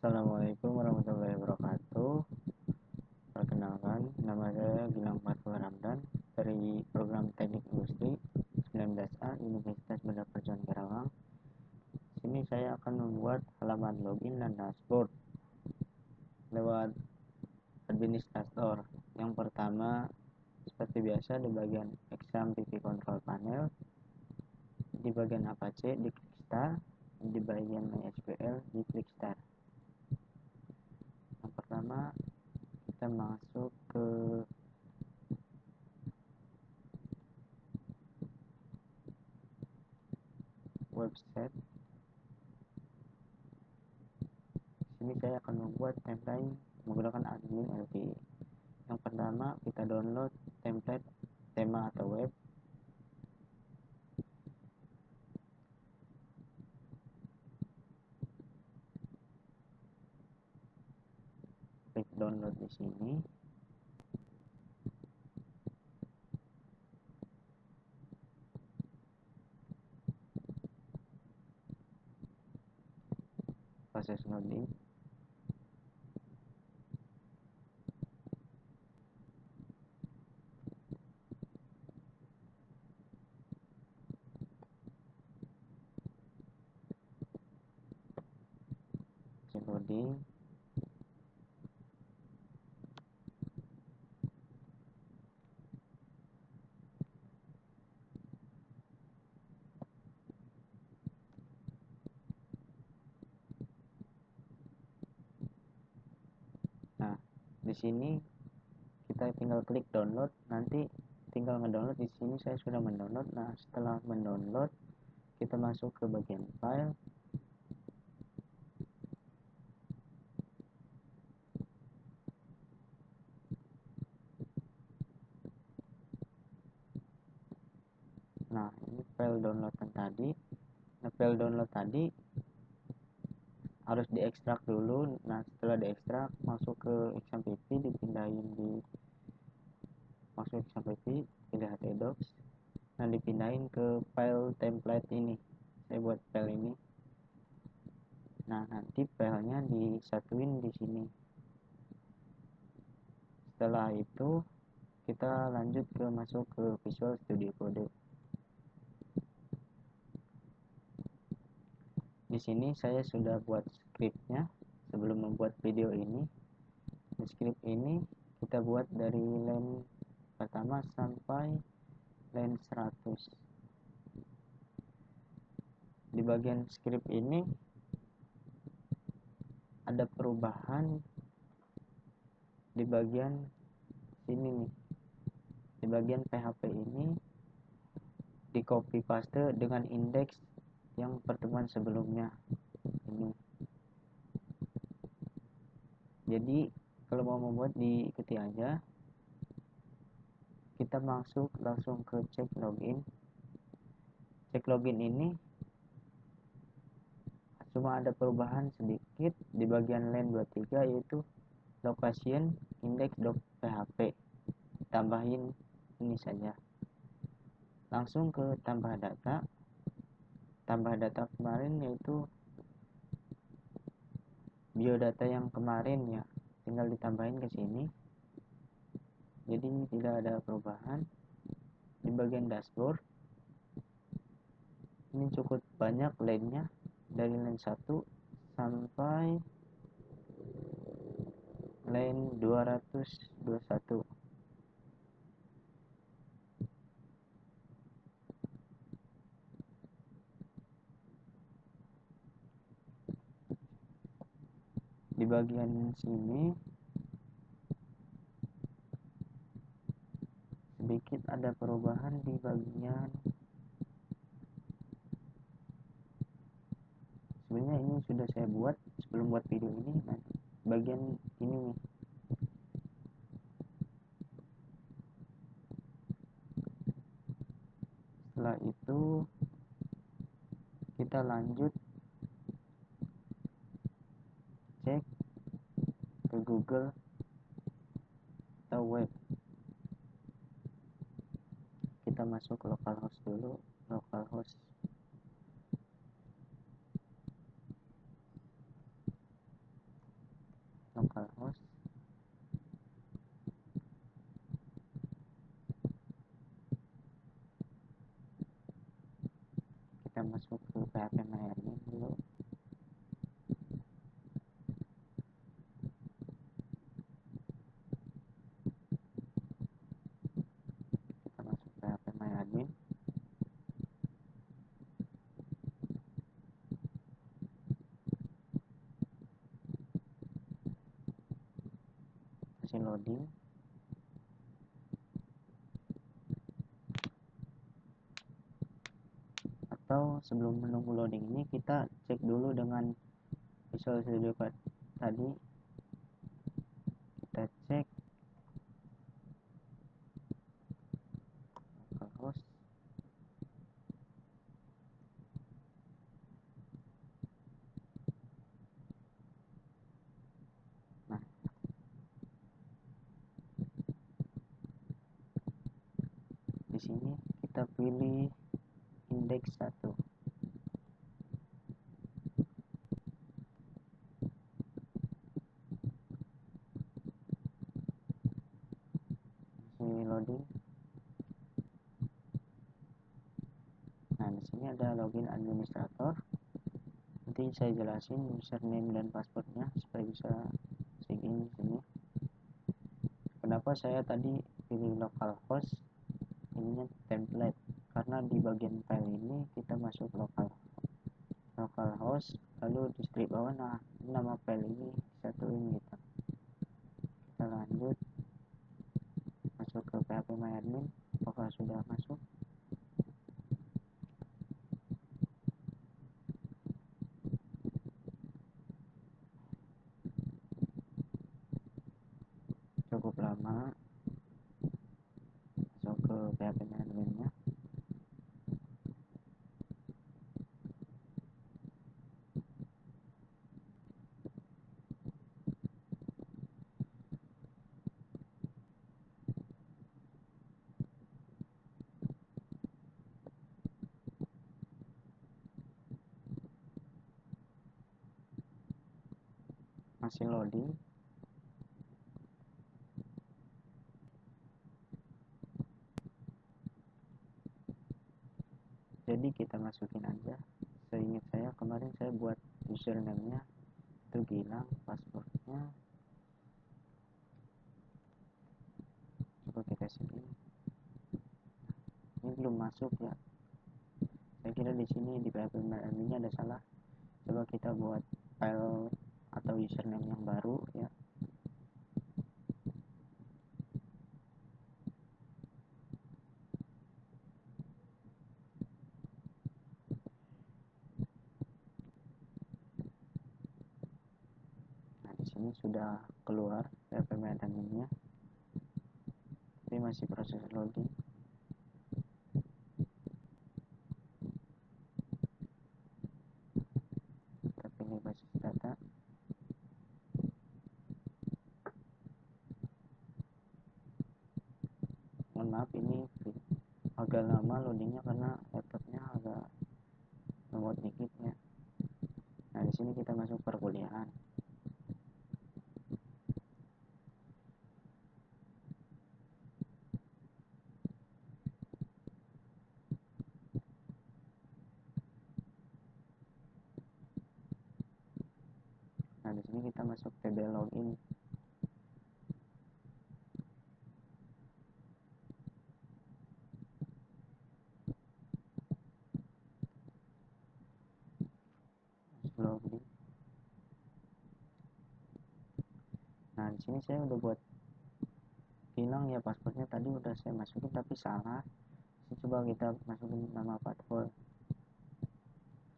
Assalamualaikum warahmatullahi wabarakatuh. Perkenalkan, nama saya Gilang Fathur Ramdan dari Program Teknik Industri 19A Universitas Banda Perjuangan Karawang. Sini saya akan membuat halaman login dan dashboard lewat administrator. Yang pertama, seperti biasa di bagian exam PV control panel, di bagian Apache di klik start, di bagian MySQL di klik start. Yang pertama, kita masuk ke website. Sini saya akan membuat template menggunakan admin LTE. Yang pertama, kita download template tema atau web. Klik download di sini. Proses loading. Loading. Nah, di sini kita tinggal klik download, nanti tinggal ngedownload. Di sini saya sudah mendownload. Nah, setelah mendownload, kita masuk ke bagian file. Nah, ini file download tadi. Nah, file download tadi harus diekstrak dulu. Nah, setelah diekstrak, masuk ke XMPP, dipindahin di masuk XMPP, pilih htdocs. Nah, dipindahin ke file template ini. Saya buat file ini. Nah, nanti filenya disatuin di sini. Setelah itu kita lanjut ke masuk ke Visual Studio Code. Di sini saya sudah buat scriptnya sebelum membuat video ini. Di script ini kita buat dari line pertama sampai line 100. Di bagian script ini ada perubahan di bagian sini nih. Di bagian PHP ini di copy paste dengan indeks yang pertemuan sebelumnya ini. Jadi kalau mau membuat diikuti aja. Kita masuk langsung ke cek login. Cek login ini cuma ada perubahan sedikit di bagian line 23, yaitu location index.php. Tambahin ini saja. Langsung ke tambah data. Tambah data kemarin yaitu biodata yang kemarin ya, tinggal ditambahin ke sini. Jadi tidak ada perubahan. Di bagian dashboard ini cukup banyak line-nya, dari line 1 sampai line 221. Di bagian sini sedikit ada perubahan di bagian, sebenarnya ini sudah saya buat sebelum buat video ini. Nah, bagian ini nih, setelah itu kita lanjut cek ke Google atau web. Kita masuk ke localhost dulu. Localhost localhost. Kita masuk ke phpMyAdmin dulu. Kita masuk ke phpMyAdmin. Masih loading. Atau sebelum menunggu loading ini kita cek dulu dengan Visual Studio Code tadi. Kita cek localhost. Nah, di sini kita pilih indeks 1. Masih loading. Nah, di sini ada login administrator. Nanti saya jelasin username dan passwordnya supaya bisa sign in di sini. Kenapa saya tadi pilih localhost? Ininya template, karena di bagian file ini kita masuk localhost, lalu di strip bawah, nah ini nama file ini disatuin gitu. Kita lanjut masuk ke phpMyAdmin. Apakah sudah masuk? Cukup lama. Masuk ke phpMyAdmin-nya. Masih loading. Jadi kita masukin aja. Seingat saya kemarin saya buat username-nya itu Gilang, passwordnya coba kita sign. Ini belum masuk ya. Saya kira di sini di phpMyAdmin-nya ada salah. Coba kita buat file atau username yang baru ya. Nah, di sini sudah keluar phpMyAdmin-nya. Tapi masih proses loading. Kita pilih basis data. Mohon maaf ini agak lama loadingnya karena laptopnya agak lemot dikit ya. Nah, di sini kita masuk perkuliahan. Nah, di sini kita masuk table login. Loading. Nah, di sini saya udah buat hilang ya passwordnya, tadi udah saya masukin tapi salah. Coba kita masukin nama password.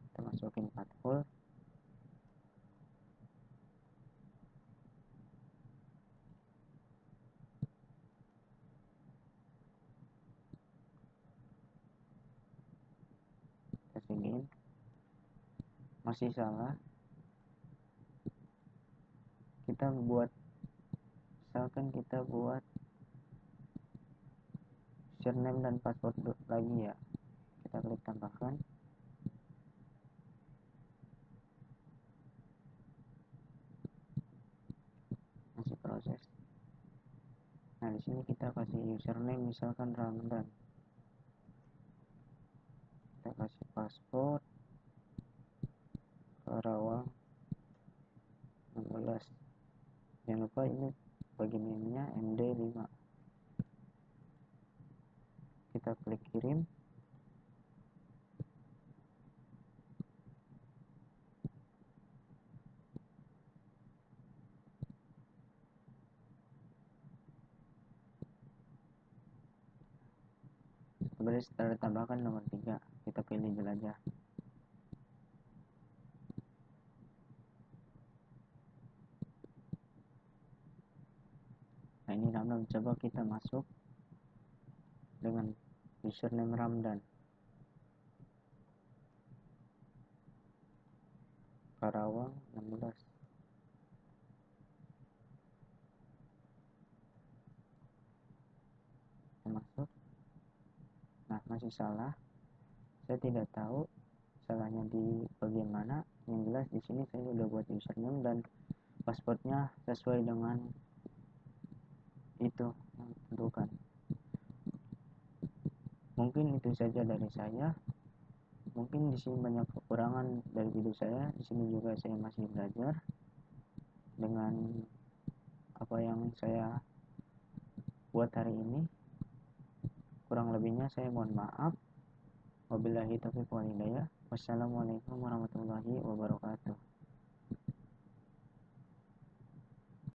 Kita masukin password. Kita sign in. Masih salah. Kita buat, misalkan kita buat username dan password lagi ya. Kita klik tambahkan. Nah, di sini kita kasih username misalkan Ramdan. Kita kasih paspor Karawang 16. Jangan lupa ini bagian ininya MD5. Kita klik kirim. Kemudian setelah ditambahkan nomor 3, kita pilih jelajah. Nah, ini Ramdan. Coba kita masuk dengan username Ramdan. Karawang 16. Kita masuk. Nah, masih salah. Saya tidak tahu salahnya di bagian mana. Yang jelas di sini saya sudah buat username dan passwordnya sesuai dengan itu yang tentukan. Mungkin itu saja dari saya. Mungkin di sini banyak kekurangan dari video saya. Di sini juga saya masih belajar dengan apa yang saya buat hari ini. Kurang lebihnya saya mohon maaf. Wabillahi taufiq wal hidayah. Wassalamualaikum warahmatullahi wabarakatuh.